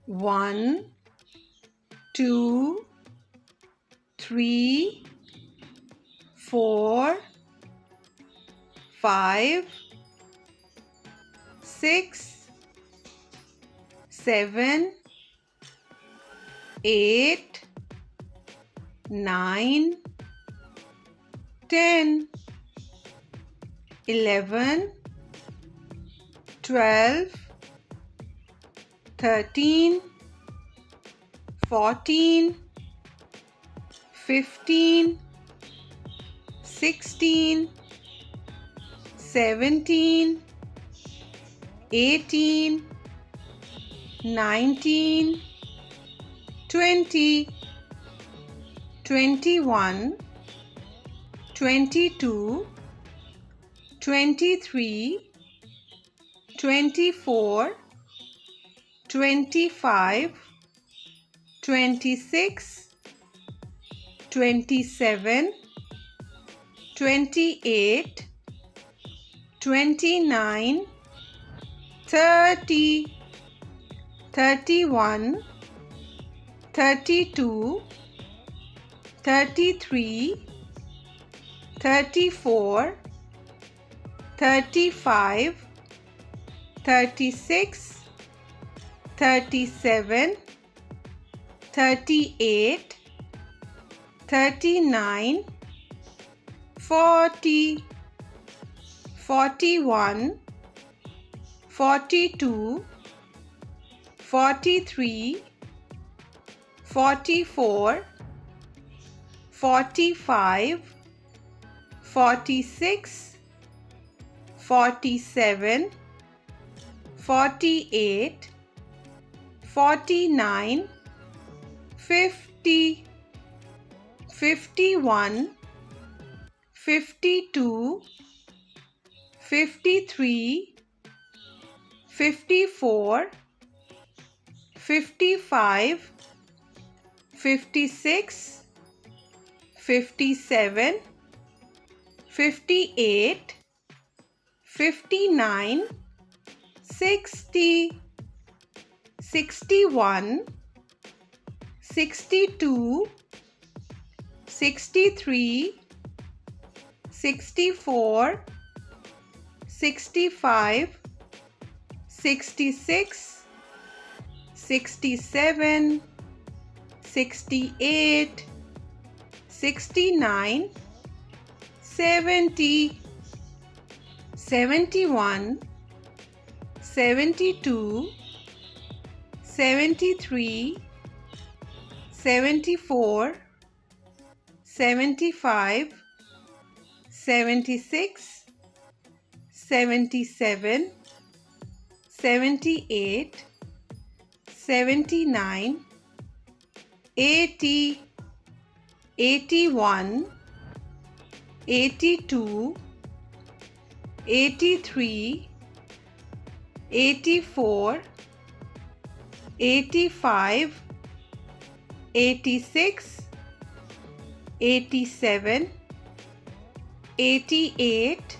1, 2, 3, 4, 5, 6, 7, 8, 9, 10, 11, 12, 13, 14, 15, 16, 17, 18, 19, 20, 21, 22, 23, 24, 25, 26, 27, 28, 29, 30, 31, 32, 33, 34, 35, 36, 37, 38, 39, 40, 41, 42, 43, 44, 45, 46, 47, 48, 49, 50, 51, 52, 53, 54, 55, 56, 57, 58, 59, 60, 61, 62, 63, 64, 65, 66, 67, 68, 69, 70, 71, 72, 73, 74, 75, 76, 77, 78, 79, 80, 81, 82, 83, 84, 85, 86, 87, 88,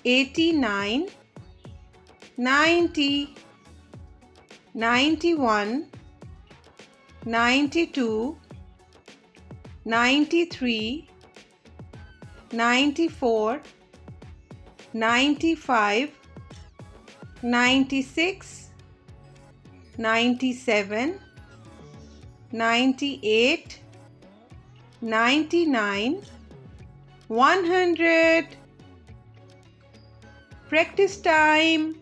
89, 90, 91, 92, 93, 94, 95, 96, 97, 98, 99, 100. Practice time.